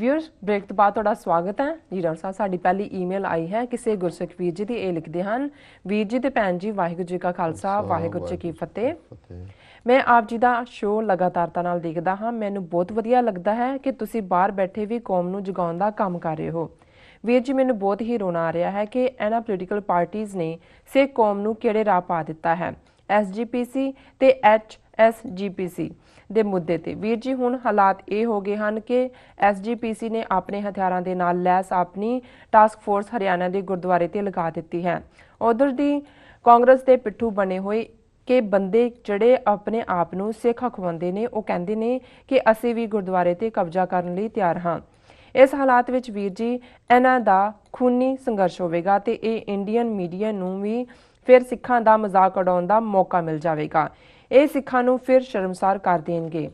Viewers break तो बाद तुहाडा स्वागत है जी। डॉक्टर साहब साडी पहली ईमेल आई है किसी गुरसिख वीर जी की। ये लिखते हैं, वीर जी ते भैन जी वाहिगुरू जी का खालसा वाहिगुरू जी की फतेह। मैं आप जी का शो लगातारता नाल देखदा हाँ। मैनू बहुत वधिया लगता है कि तुसी बाहर बैठे भी कौम नू जगाउण दा काम कर रहे हो। वीर जी मैनू बहुत ही रोना आ रहा है कि इन्हां पोलीटिकल पार्टीज़ ने सिख कौम नू किहड़े राह पा दिता है। SGPC ते HSGPC ਦੇ ਮੁੱਦੇ ਤੇ ਵੀਰ ਜੀ ਹੁਣ ਹਾਲਾਤ ਇਹ ਹੋ ਗਏ ਹਨ ਕਿ SGPC ਨੇ ਆਪਣੇ ਹਥਿਆਰਾਂ ਦੇ ਨਾਲ ਲੈਸ ਆਪਣੀ ਟਾਸਕ ਫੋਰਸ ਹਰਿਆਣਾ ਦੇ ਗੁਰਦੁਆਰੇ ਤੇ ਲਗਾ ਦਿੱਤੀ ਹੈ। ਉਧਰ ਦੀ ਕਾਂਗਰਸ ਦੇ ਪਿੱਠੂ ਬਣੇ ਹੋਏ ਕਿ ਬੰਦੇ ਜਿਹੜੇ ਆਪਣੇ ਆਪ ਨੂੰ ਸਿੱਖ ਅਖਵਾਉਂਦੇ ਨੇ ਉਹ ਕਹਿੰਦੇ ਨੇ ਕਿ ਅਸੀਂ ਵੀ ਗੁਰਦੁਆਰੇ ਤੇ ਕਬਜ਼ਾ ਕਰਨ ਲਈ ਤਿਆਰ ਹਾਂ। ਇਸ ਹਾਲਾਤ ਵਿੱਚ ਵੀਰ ਜੀ ਇਹਨਾਂ ਦਾ ਖੂਨੀ ਸੰਘਰਸ਼ ਹੋਵੇਗਾ ਤੇ ਇਹ ਇੰਡੀਅਨ ਮੀਡੀਆ ਨੂੰ ਵੀ ਫਿਰ ਸਿੱਖਾਂ ਦਾ ਮਜ਼ਾਕ ਉਡਾਉਣ ਦਾ ਮੌਕਾ ਮਿਲ ਜਾਵੇਗਾ। ਇਹ ਸਿੱਖਾਂ ਨੂੰ ਫਿਰ ਸ਼ਰਮਸਾਰ ਕਰ ਦੇਣਗੇ।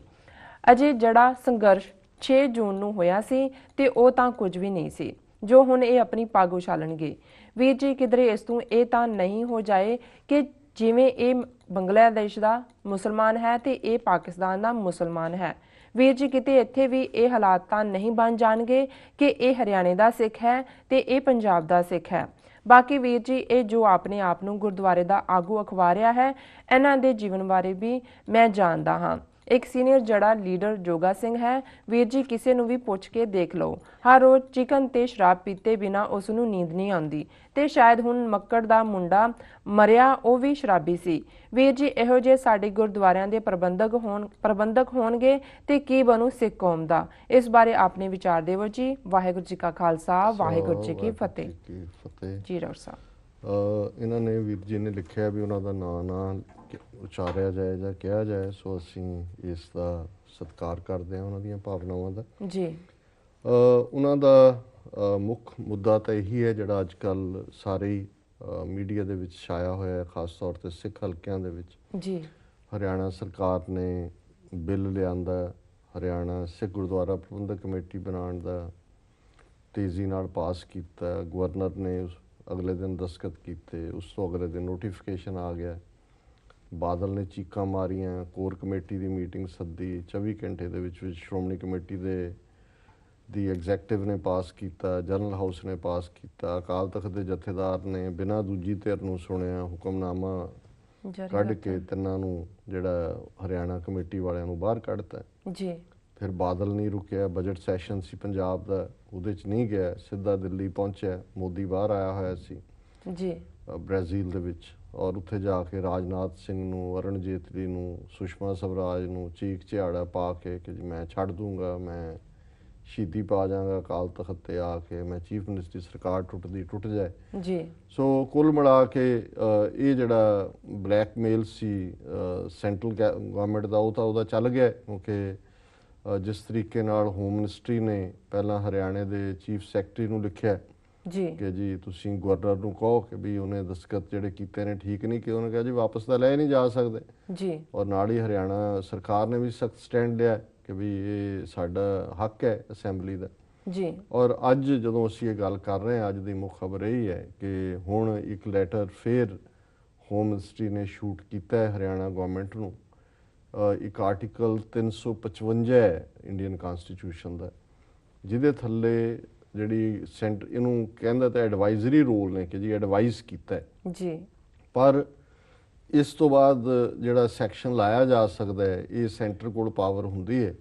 ਅਜੇ ਜਿਹੜਾ ਸੰਘਰਸ਼ 6 ਜੂਨ ਨੂੰ ਹੋਇਆ ਸੀ ਤੇ ਉਹ ਤਾਂ ਕੁਝ ਵੀ ਨਹੀਂ ਸੀ ਜੋ ਹੁਣ ਇਹ ਆਪਣੀ ਪੱਗ ਉਛਾਲਣਗੇ। ਵੀਰ ਜੀ ਕਿਧਰੇ ਇਸ ਤੋਂ ਇਹ ਤਾਂ ਨਹੀਂ ਹੋ ਜਾਏ ਕਿ ਜਿਵੇਂ ਇਹ ਬੰਗਲਾਦੇਸ਼ ਦਾ ਮੁਸਲਮਾਨ ਹੈ ਤੇ ਇਹ ਪਾਕਿਸਤਾਨ ਦਾ ਮੁਸਲਮਾਨ ਹੈ। ਵੀਰ ਜੀ ਕਿਤੇ ਇੱਥੇ ਵੀ ਇਹ ਹਾਲਾਤ ਤਾਂ ਨਹੀਂ ਬਣ ਜਾਣਗੇ ਕਿ ਇਹ ਹਰਿਆਣੇ ਦਾ ਸਿੱਖ ਹੈ ਤੇ ਇਹ ਪੰਜਾਬ ਦਾ ਸਿੱਖ ਹੈ। बाकी वीर जी ये जो अपने आप नूं गुरुद्वारे का आगू अखवा रहा है, इन्हां दे जीवन बारे भी मैं जानदा हाँ। एक सीनियर जड़ा लीडर जोगा सिंह है। वीर जी किसी नूं भी पुछ के देख लो, हर रोज़ चिकन ते शराब पीते बिना उस नूं नींद नहीं आउंदी ते शायद हुण मक्कड़ दा मुंडा मरिया वो भी शराबी सी। वीर जी इहो जे साडे गुरुद्वारियां दे प्रबंधक होणगे ते की बनू सिख कौम दा। इस बारे आपने विचार देवो जी। वाहिगुरू जी का खालसा वाहिगुरू जी की फतेह जी। डॉक्टर साहब इन्हों ने वीर जी ने लिखा भी उन्हों का नाम ना उचारिया जाए या कहा जाए, सो असी इसका सत्कार करते हैं उन्हों दी भावनावां दा जी। उन्हों का मुख मुद्दा तो यही है जिहड़ा अजकल सारे मीडिया दे विच छाया होया है, खास तौर पर सिख हलकियां दे विच जी। हरियाणा सरकार ने बिल लियांदा हरियाणा सिख गुरुद्वारा प्रबंधक कमेटी बनाने का तेज़ी नाल पास किया। गवर्नर ने अगले दिन दस्तखत किए, उस तो अगले दिन नोटिफिकेशन आ गया। बादल ने चीकां मारियां, कोर कमेटी की मीटिंग सद्दी, 24 घंटे दे विच श्रोमणी कमेटी दी एग्जैक्टिव ने पास किया, जनरल हाउस ने पास किया, अकाल तख्त के जथेदार ने बिना दूजी धिर नूं सुणिया हुक्मनामा कढ़ के तिन्हां नूं जिहड़ा हरियाणा कमेटी वालियां नूं बाहर कढ़ता जी। फिर बादल नहीं रुकिया, बजट सैशन सी पंजाब दा उहदे च नहीं गया, सीधा दिल्ली पहुंचा। मोदी बाहर आया होया सी जी ब्राज़ील दे विच, और उत्थे जाके राजनाथ सिंह नूं, अरुण जेतली नूं, सुषमा स्वराज नूं चीख चिहाड़ा पा के कि जी मैं छड्ड दूंगा, मैं शहीदी पा जाऊंगा अकाल तख्त ते आके, मैं चीफ मिनिस्टर सरकार टुट जाए जी। सो कुल मिला के ये जिहड़ा ब्लैकमेल सी सेंट्रल गवर्नमेंट दा वो तो चल गया, क्योंकि जिस तरीके नाल होम मिनिस्ट्री ने पहला हरियाणे के चीफ सैकटरी नूं लिखिया जी कि जी तुसीं गवर्नर नूं कहो कि भी उन्हें दस्तखत जिहड़े कीते ने ठीक नहीं कि उन्हें कहा जी वापस तो लै नहीं जा सकते जी। और नाल ही हरियाणा सरकार ने भी सख्त स्टैंड लिया कि भी ये साडा हक है असैंबली का जी। और अज जदों असीं ये गल कर रहे हैं, अज की मुख खबर यही है कि हुण एक लैटर फिर होम मिनिस्ट्री ने शूट किया है हरियाणा गवर्नमेंट नूं। एक आर्टिकल 355 है इंडियन कॉन्स्टिट्यूशन का, जिहदे थल्ले जिहड़ी सेंटर इनू कहंदा तो एडवाइजरी रोल ने कि जी एडवाइस किया है जी। पर इस तो बाद जिहड़ा सैक्शन लाया जा सकता है ये सेंटर कोल पावर हुंदी है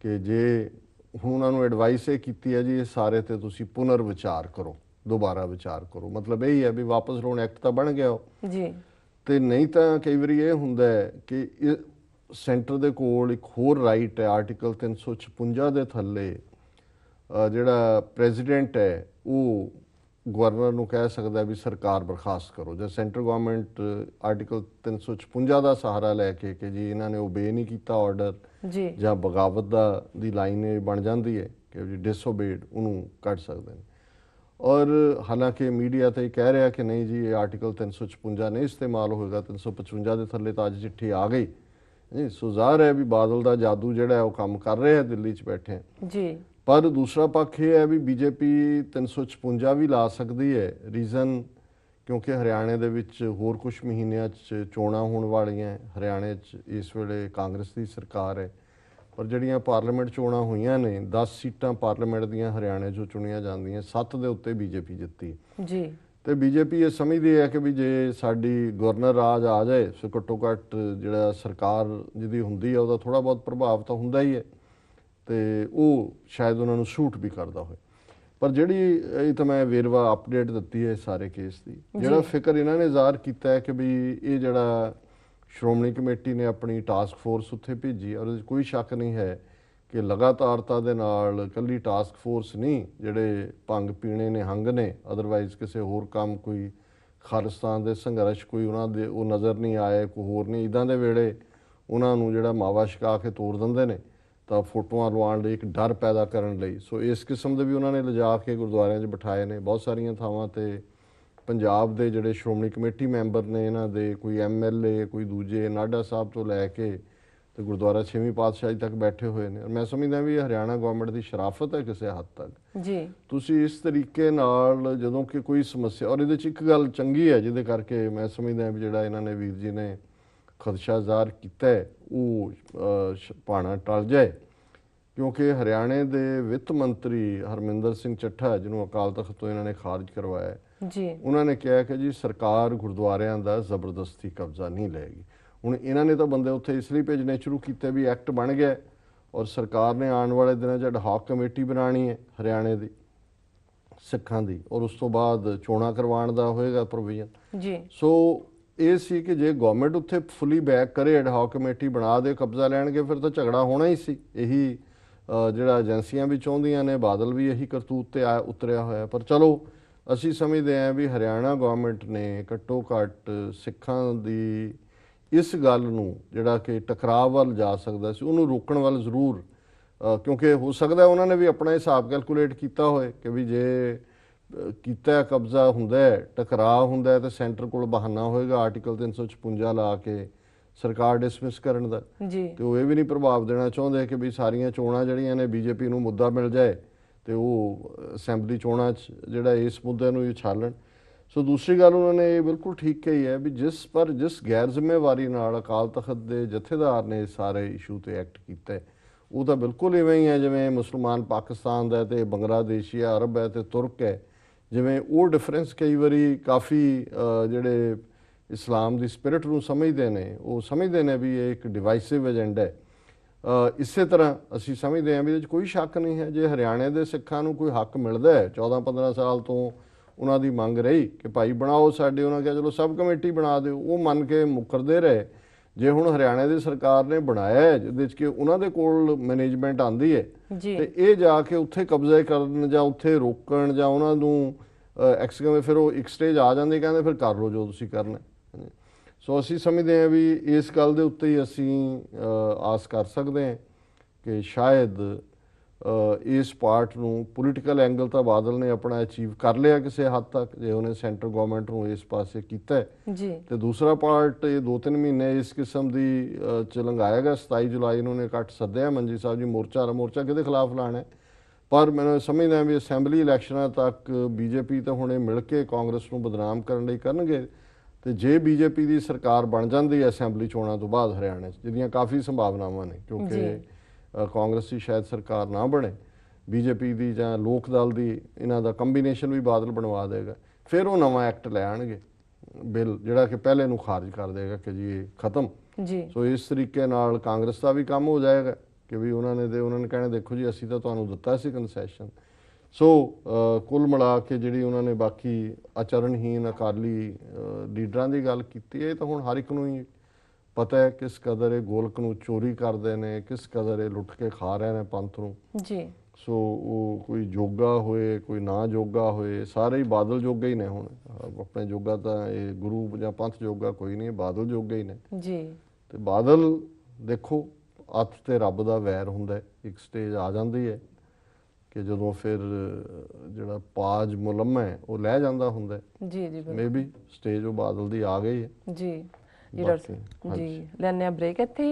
कि जे हुण उन्हां नूं एडवाइस ये कीती है जी ये सारे ते तुसीं पुनर विचार करो, दोबारा विचार करो। मतलब यही है भी वापस लोन एक्ट तो बन गया हो जी। तो नहीं तो कई बार ये हुंदा है कि सेंटर दे कोल एक होर राइट है आर्टिकल 356 के थल्ले जिहड़ा प्रेजिडेंट है वो गवर्नर नूं कह सकता भी सरकार बर्खास्त करो, जो सेंट्रल गवर्नमेंट आर्टिकल 356 का सहारा लैके कि जी इन्होंने ओबे नहीं किया ऑर्डर जी ਜਾਂ बगावत दी लाइन बन जाती है कि जी डिसओबेड उन्होंने कट सकते हैं। और हालांकि मीडिया तो कह रहा कि नहीं जी ये आर्टिकल 356 नहीं इस्तेमाल होएगा, 355 के थल्ले तो अज चिट्ठी आ गई जी। सो ज़ाहिर है भी बादल का जादू जिहड़ा है वो काम कर रहे हैं, दिल्ली च बैठे हैं जी। पर दूसरा पक्ष ये है भी बीजेपी 356 भी ला सकती है। रीज़न क्योंकि हरियाणे दे विच होर कुछ महीनों चोणां होण वालियां, हरियाणे इस वेले कांग्रेस की सरकार है ਪਰ ਜਿਹੜੀਆਂ ਪਾਰਲੀਮੈਂਟ ਚੋਣਾਂ ਹੋਈਆਂ ਨੇ 10 ਸੀਟਾਂ ਪਾਰਲੀਮੈਂਟ ਦੀਆਂ ਹਰਿਆਣੇ 'ਚੋਂ ਚੁਣੀਆਂ ਜਾਂਦੀਆਂ, 7 ਦੇ ਉੱਤੇ ਬੀਜੇਪੀ ਜਿੱਤੀ ਜੀ। ਤੇ ਬੀਜੇਪੀ ਇਹ ਸਮਝਦੀ ਹੈ ਕਿ ਵੀ ਜੇ ਸਾਡੀ ਗਵਰਨਰ ਰਾਜ ਆ ਜਾਏ ਸੋ ਘੱਟੋ ਘੱਟ ਜਿਹੜਾ ਸਰਕਾਰ ਜਿਹਦੀ ਹੁੰਦੀ ਹੈ ਉਹਦਾ ਥੋੜਾ ਬਹੁਤ ਪ੍ਰਭਾਵ ਤਾਂ ਹੁੰਦਾ ਹੀ ਹੈ ਤੇ ਉਹ ਸ਼ਾਇਦ ਉਹਨਾਂ ਨੂੰ ਸੂਟ ਵੀ ਕਰਦਾ ਹੋਵੇ। ਪਰ ਜਿਹੜੀ ਇਹ ਤਾਂ ਮੈਂ ਵੇਰਵਾ ਅਪਡੇਟ ਦਿੱਤੀ ਹੈ ਸਾਰੇ ਕੇਸ ਦੀ, ਜਿਹੜਾ ਫਿਕਰ ਇਹਨਾਂ ਨੇ ਜ਼ਾਹਰ ਕੀਤਾ ਹੈ ਕਿ ਵੀ ਇਹ ਜਿਹੜਾ ਸ਼੍ਰੋਮਣੀ ਕਮੇਟੀ ਨੇ ਆਪਣੀ ਟਾਸਕ ਫੋਰਸ ਉੱਥੇ ਭੇਜੀ ਔਰ ਕੋਈ ਸ਼ੱਕ ਨਹੀਂ ਹੈ ਕਿ ਲਗਾਤਾਰਤਾ ਦੇ ਨਾਲ ਇਕੱਲੀ ਟਾਸਕ ਫੋਰਸ ਨਹੀਂ, ਜਿਹੜੇ ਭੰਗ ਪੀਣੇ ਨੇ ਹੰਗ ਨੇ, ਅਦਰਵਾਈਜ਼ ਕਿਸੇ ਹੋਰ ਕੰਮ ਕੋਈ ਖਾਲਿਸਤਾਨ ਦੇ ਸੰਘਰਸ਼ ਕੋਈ ਉਹਨਾਂ ਦੇ ਉਹ ਨਜ਼ਰ ਨਹੀਂ ਆਏ, ਕੋਈ ਹੋਰ ਨਹੀਂ, ਇੱਦਾਂ ਦੇ ਵੇਲੇ ਉਹਨਾਂ ਨੂੰ ਜਿਹੜਾ ਮਾਵਾ ਛਕਾ ਕੇ ਤੋੜ ਦਿੰਦੇ ਨੇ ਤਾਂ ਫੋਟੋਆਂ ਲਵਾਉਣ ਲਈ ਇੱਕ ਡਰ ਪੈਦਾ ਕਰਨ ਲਈ। ਸੋ ਇਸ ਕਿਸਮ ਦੇ ਵੀ ਉਹਨਾਂ ਨੇ ਲਿਜਾ ਕੇ ਗੁਰਦੁਆਰਿਆਂ 'ਚ ਬਿਠਾਏ ਨੇ। ਬਹੁਤ ਸਾਰੀਆਂ ਥਾਵਾਂ 'ਤੇ ਪੰਜਾਬ ਦੇ ਜਿਹੜੇ ਸ਼੍ਰੋਮਣੀ ਕਮੇਟੀ ਮੈਂਬਰ ਨੇ ਇਹਨਾਂ ਦੇ, ਕੋਈ MLA, ਕੋਈ ਦੂਜੇ, ਨਾਢਾ ਸਾਹਿਬ ਤੋਂ ਲੈ ਕੇ ਤੇ ਗੁਰਦੁਆਰਾ 6ਵੀਂ ਪਾਤਸ਼ਾਹੀ ਤੱਕ ਬੈਠੇ ਹੋਏ ਨੇ। ਮੈਂ ਸਮਝਦਾ ਵੀ ਹਰਿਆਣਾ ਗਵਰਨਮੈਂਟ ਦੀ ਸ਼ਰਾਫਤ ਹੈ ਕਿਸੇ ਹੱਦ ਤੱਕ ਜੀ। ਤੁਸੀਂ ਇਸ ਤਰੀਕੇ ਨਾਲ ਜਦੋਂ ਕਿ ਕੋਈ ਸਮੱਸਿਆ, ਔਰ ਇਹਦੇ 'ਚ ਇੱਕ ਗੱਲ ਚੰਗੀ ਹੈ ਜਿਹਦੇ ਕਰਕੇ ਮੈਂ ਸਮਝਦਾ ਵੀ ਜਿਹੜਾ ਇਹਨਾਂ ਨੇ ਵੀਰ ਜੀ ਨੇ ਖਦਸ਼ਾ ਜ਼ਾਹਰ ਕੀਤਾ ਹੈ ਉਹ ਭਾਣਾ ਟਲ ਜਾਏ, ਕਿਉਂਕਿ ਹਰਿਆਣੇ ਦੇ ਵਿੱਤ ਮੰਤਰੀ ਹਰਮਿੰਦਰ ਸਿੰਘ ਚੱਠਾ, ਜਿਹਨੂੰ ਅਕਾਲ ਤਖਤ ਤੋਂ ਇਹਨਾਂ ਨੇ ਖਾਰਜ ਕਰਵਾਇਆ ਜੀ, ਉਹਨਾਂ ਨੇ ਕਿਹਾ ਕਿ ਜੀ ਸਰਕਾਰ ਗੁਰਦੁਆਰਿਆਂ ਦਾ ਜ਼ਬਰਦਸਤੀ ਕਬਜ਼ਾ ਨਹੀਂ ਲਏਗੀ। ਹੁਣ ਇਹਨਾਂ ਨੇ ਤਾਂ ਬੰਦੇ ਉੱਥੇ ਇਸ ਲਈ ਭੇਜਣੇ ਸ਼ੁਰੂ ਕੀਤੇ ਵੀ ਐਕਟ ਬਣ ਗਿਆ ਔਰ ਸਰਕਾਰ ਨੇ ਆਉਣ ਵਾਲੇ ਦਿਨਾਂ 'ਚ ਐਡਹੌਕ ਕਮੇਟੀ ਬਣਾਉਣੀ ਹੈ ਹਰਿਆਣੇ ਦੀ ਸਿੱਖਾਂ ਦੀ, ਔਰ ਉਸ ਤੋਂ ਬਾਅਦ ਚੋਣਾਂ ਕਰਵਾਉਣ ਦਾ ਹੋਏਗਾ ਪ੍ਰੋਵੀਜ਼ਨ ਜੀ। ਸੋ ਇਹ ਸੀ ਕਿ ਜੇ ਗਵਰਨਮੈਂਟ ਉੱਥੇ ਫੁੱਲੀ ਬੈਕ ਕਰੇ, ਐਡਹੌਕ ਕਮੇਟੀ ਬਣਾ ਦੇ, ਕਬਜ਼ਾ ਲੈਣਗੇ, ਫਿਰ ਤਾਂ ਝਗੜਾ ਹੋਣਾ ਹੀ ਸੀ। ਇਹੀ ਜਿਹੜਾ ਏਜੰਸੀਆਂ ਵੀ ਚਾਹੁੰਦੀਆਂ ਨੇ, ਬਾਦਲ ਵੀ ਇਹੀ ਕਰਤੂਤ ਤੇ ਉਤਰਿਆ ਹੋਇਆ। ਪਰ ਚਲੋ ਅਸੀਂ ਸਮਝਦੇ ਹਾਂ ਵੀ ਹਰਿਆਣਾ ਗਵਰਨਮੈਂਟ ਨੇ ਘੱਟੋ ਘੱਟ ਸਿੱਖਾਂ ਦੀ ਇਸ ਗੱਲ ਨੂੰ ਜਿਹੜਾ ਕਿ ਟਕਰਾਅ ਵੱਲ ਜਾ ਸਕਦਾ ਸੀ ਉਹਨੂੰ ਰੋਕਣ ਵੱਲ ਜ਼ਰੂਰ, ਕਿਉਂਕਿ ਹੋ ਸਕਦਾ ਉਹਨਾਂ ਨੇ ਵੀ ਆਪਣਾ ਹਿਸਾਬ ਕੈਲਕੂਲੇਟ ਕੀਤਾ ਹੋਏ ਕਿ ਵੀ ਜੇ ਕੀਤਾ ਕਬਜ਼ਾ ਹੁੰਦਾ ਹੈ, ਟਕਰਾਅ ਹੁੰਦਾ ਤੇ ਸੈਂਟਰ ਕੋਲ ਬਹਾਨਾ ਹੋਏਗਾ ਆਰਟੀਕਲ 356 ਲਾ ਕੇ ਸਰਕਾਰ ਡਿਸਮਿਸ ਕਰਨ ਦਾ ਜੀ। ਤੇ ਉਹ ਇਹ ਵੀ ਨਹੀਂ ਪ੍ਰਭਾਵ ਦੇਣਾ ਚਾਹੁੰਦੇ ਕਿ ਵੀ ਸਾਰੀਆਂ ਚੋਣਾਂ ਜਿਹੜੀਆਂ ਨੇ ਬੀਜੇਪੀ ਨੂੰ ਮੁੱਦਾ ਮਿਲ ਜਾਏ ਤੇ ਉਹ ਅਸੈਂਬਲੀ ਚੋਣਾਂ 'ਚ ਜਿਹੜਾ ਇਸ ਮੁੱਦੇ ਨੂੰ ਉਛਾਲਣ। ਸੋ ਦੂਸਰੀ ਗੱਲ ਉਹਨਾਂ ਨੇ ਇਹ ਬਿਲਕੁਲ ਠੀਕ ਕਹੀ ਹੈ ਵੀ ਜਿਸ ਗੈਰ ਜ਼ਿੰਮੇਵਾਰੀ ਨਾਲ ਅਕਾਲ ਤਖਤ ਦੇ ਜਥੇਦਾਰ ਨੇ ਸਾਰੇ ਇਸ਼ੂ ਤੇ ਐਕਟ ਕੀਤਾ ਉਹ ਤਾਂ ਬਿਲਕੁਲ ਇਵੇਂ ਹੀ ਹੈ ਜਿਵੇਂ ਮੁਸਲਮਾਨ ਪਾਕਿਸਤਾਨ ਦਾ ਤੇ ਬੰਗਲਾਦੇਸ਼ੀ ਹੈ, ਅਰਬ ਹੈ ਤੇ ਤੁਰਕ ਹੈ। ਜਿਵੇਂ ਉਹ ਡਿਫਰੈਂਸ ਕਈ ਵਾਰੀ ਕਾਫੀ ਜਿਹੜੇ ਇਸਲਾਮ ਦੀ ਸਪਿਰਿਟ ਨੂੰ ਸਮਝਦੇ ਨੇ ਉਹ ਸਮਝਦੇ ਨੇ ਵੀ ਇਹ ਇੱਕ ਡਿਵਾਈਸਿਵ ਏਜੰਡਾ ਹੈ। ਇਸੇ ਤਰ੍ਹਾਂ ਅਸੀਂ ਸਮਝਦੇ ਹਾਂ ਵੀ ਇਹਦੇ 'ਚ ਕੋਈ ਸ਼ੱਕ ਨਹੀਂ ਹੈ ਜੇ ਹਰਿਆਣੇ ਦੇ ਸਿੱਖਾਂ ਨੂੰ ਕੋਈ ਹੱਕ ਮਿਲਦਾ ਹੈ, 14-15 ਸਾਲ ਤੋਂ ਉਹਨਾਂ ਦੀ ਮੰਗ ਰਹੀ ਕਿ ਭਾਈ ਬਣਾਓ ਸਾਡੇ, ਉਹਨਾਂ ਕਿਹਾ ਚਲੋ ਸਬ ਕਮੇਟੀ ਬਣਾ ਦਿਓ, ਉਹ ਮੰਨ ਕੇ ਮੁੱਕਰਦੇ ਰਹੇ। ਜੇ ਹੁਣ ਹਰਿਆਣੇ ਦੀ ਸਰਕਾਰ ਨੇ ਬਣਾਇਆ ਹੈ ਜਿਹਦੇ 'ਚ ਕਿ ਉਹਨਾਂ ਦੇ ਕੋਲ ਮੈਨੇਜਮੈਂਟ ਆਉਂਦੀ ਹੈ ਤੇ ਇਹ ਜਾ ਕੇ ਉੱਥੇ ਕਬਜ਼ਾ ਕਰਨ ਜਾਂ ਉੱਥੇ ਰੋਕਣ ਜਾਂ ਉਹਨਾਂ ਨੂੰ ਐਕਸਕਮ, ਫਿਰ ਉਹ ਇੱਕ ਸਟੇਜ ਆ ਜਾਂਦੇ ਕਹਿੰਦੇ ਫਿਰ ਕਰ ਲਓ ਜੋ ਤੁਸੀਂ ਕਰਨਾ। ਸੋ ਅਸੀਂ ਸਮਝਦੇ ਹਾਂ ਵੀ ਇਸ ਗੱਲ ਦੇ ਉੱਤੇ ਹੀ ਅਸੀਂ ਆਸ ਕਰ ਸਕਦੇ ਹਾਂ ਕਿ ਸ਼ਾਇਦ ਇਸ ਪਾਰਟ ਨੂੰ ਪੋਲੀਟੀਕਲ ਐਂਗਲ ਤਾਂ ਬਾਦਲ ਨੇ ਆਪਣਾ ਅਚੀਵ ਕਰ ਲਿਆ ਕਿਸੇ ਹੱਦ ਤੱਕ ਜੇ ਉਹਨੇ ਸੈਂਟਰ ਗਵਰਨਮੈਂਟ ਨੂੰ ਇਸ ਪਾਸੇ ਕੀਤਾ ਹੈ ਜੀ। ਤੇ ਦੂਸਰਾ ਪਾਰਟ ਇਹ 2-3 ਮਹੀਨੇ ਇਸ ਕਿਸਮ ਦੀ ਚ ਲੰਘਾਏਗਾ। 27 ਜੁਲਾਈ ਨੂੰ ਉਹਨੇ ਇਕੱਠ ਸੱਦਿਆ ਮੰਜੀ ਸਾਹਿਬ ਜੀ, ਮੋਰਚਾ ਕਿਹਦੇ ਖਿਲਾਫ ਲਾਣਾ, ਪਰ ਮੈਨੂੰ ਸਮਝਦਾ ਵੀ ਅਸੈਂਬਲੀ ਇਲੈਕਸ਼ਨਾਂ ਤੱਕ ਬੀਜੇਪੀ ਤਾਂ ਹੁਣੇ ਮਿਲ ਕੇ ਕਾਂਗਰਸ ਨੂੰ ਬਦਨਾਮ ਕਰਨ ਲਈ ਕਰਨਗੇ। ਤੇ ਜੇ ਬੀਜੇਪੀ ਦੀ ਸਰਕਾਰ ਬਣ ਜਾਂਦੀ ਹੈ ਅਸੈਂਬਲੀ ਚੋਣਾਂ ਤੋਂ ਬਾਅਦ ਹਰਿਆਣੇ 'ਚ, ਜਿਹਦੀਆਂ ਕਾਫੀ ਸੰਭਾਵਨਾਵਾਂ ਨੇ ਕਿਉਂਕਿ ਕਾਂਗਰਸ ਦੀ ਸ਼ਾਇਦ ਸਰਕਾਰ ਨਾ ਬਣੇ, ਬੀਜੇਪੀ ਦੀ ਜਾਂ ਲੋਕ ਦਲ ਦੀ, ਇਹਨਾਂ ਦਾ ਕੰਬੀਨੇਸ਼ਨ ਵੀ ਬਾਦਲ ਬਣਵਾ ਦੇਗਾ, ਫਿਰ ਉਹ ਨਵਾਂ ਐਕਟ ਲੈ ਆਣਗੇ ਬਿੱਲ ਜਿਹੜਾ ਕਿ ਪਹਿਲੇ ਨੂੰ ਖਾਰਜ ਕਰ ਦੇਗਾ ਕਿ ਜੀ ਇਹ ਖਤਮ ਜੀ। ਸੋ ਇਸ ਤਰੀਕੇ ਨਾਲ ਕਾਂਗਰਸ ਦਾ ਵੀ ਕੰਮ ਹੋ ਜਾਏਗਾ ਕਿ ਵੀ ਉਹਨਾਂ ਨੇ ਕਹਿਣਾ ਦੇਖੋ ਜੀ ਅਸੀਂ ਤਾਂ ਤੁਹਾਨੂੰ ਦਿੱਤਾ ਸੀ ਕੰਸੈਸ਼ਨ। ਸੋ ਕੁੱਲ ਮਿਲਾ ਕੇ ਜਿਹੜੀ ਉਹਨਾਂ ਨੇ ਬਾਕੀ ਆਚਰਣਹੀਨ ਅਕਾਲੀ ਲੀਡਰਾਂ ਦੀ ਗੱਲ ਕੀਤੀ ਇਹ ਤਾਂ ਹੁਣ ਹਰ ਇੱਕ ਨੂੰ ਹੀ ਪਤਾ ਹੈ ਕਿਸ ਕਦਰ ਇਹ ਗੋਲਕ ਨੂੰ ਚੋਰੀ ਕਰਦੇ ਨੇ, ਕਿਸ ਕਦਰ ਇਹ ਲੁੱਟ ਕੇ ਖਾ ਰਹੇ ਨੇ ਪੰਥ ਨੂੰ ਜੀ। ਸੋ ਉਹ ਕੋਈ ਜੋਗਾ ਹੋਏ ਕੋਈ ਨਾ ਜੋਗਾ ਹੋਏ, ਸਾਰੇ ਹੀ ਬਾਦਲ ਜੋਗਾ ਹੀ ਨੇ। ਹੁਣ ਆਪਣੇ ਜੋਗਾ ਤਾਂ ਇਹ ਗੁਰੂ ਜਾਂ ਪੰਥ ਜੋਗਾ ਕੋਈ ਨਹੀਂ, ਬਾਦਲ ਜੋਗਾ ਹੀ ਨੇ ਜੀ। ਤੇ ਬਾਦਲ ਦੇਖੋ ਅੱਤ ਤੇ ਰੱਬ ਦਾ ਵੈਰ ਹੁੰਦਾ, ਇੱਕ ਸਟੇਜ ਆ ਜਾਂਦੀ ਹੈ ਕਿ ਜਦੋਂ ਫਿਰ ਜਿਹੜਾ ਪਾਜ ਮੁਲੰਮਾ ਹੈ ਉਹ ਲੈ ਜਾਂਦਾ ਹੁੰਦਾ ਜੀ ਜੀ। ਮੇਬੀ ਸਟੇਜ ਉਹ ਬਾਦਲ ਦੀ ਆ ਗਈ ਹੈ ਜੀ। ਜੀ ਲੈਣੇ ਆ ਬ੍ਰੇਕ ਇੱਥੇ।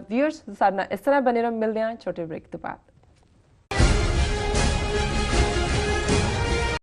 ਵਿਊਅਰਸ ਸਾਡੇ ਨਾਲ ਇਸ ਤਰ੍ਹਾਂ ਬਣੇ ਰਹੋ, ਮਿਲਦੇ ਹਾਂ ਛੋਟੇ ਬ੍ਰੇਕ ਤੋਂ ਬਾਅਦ।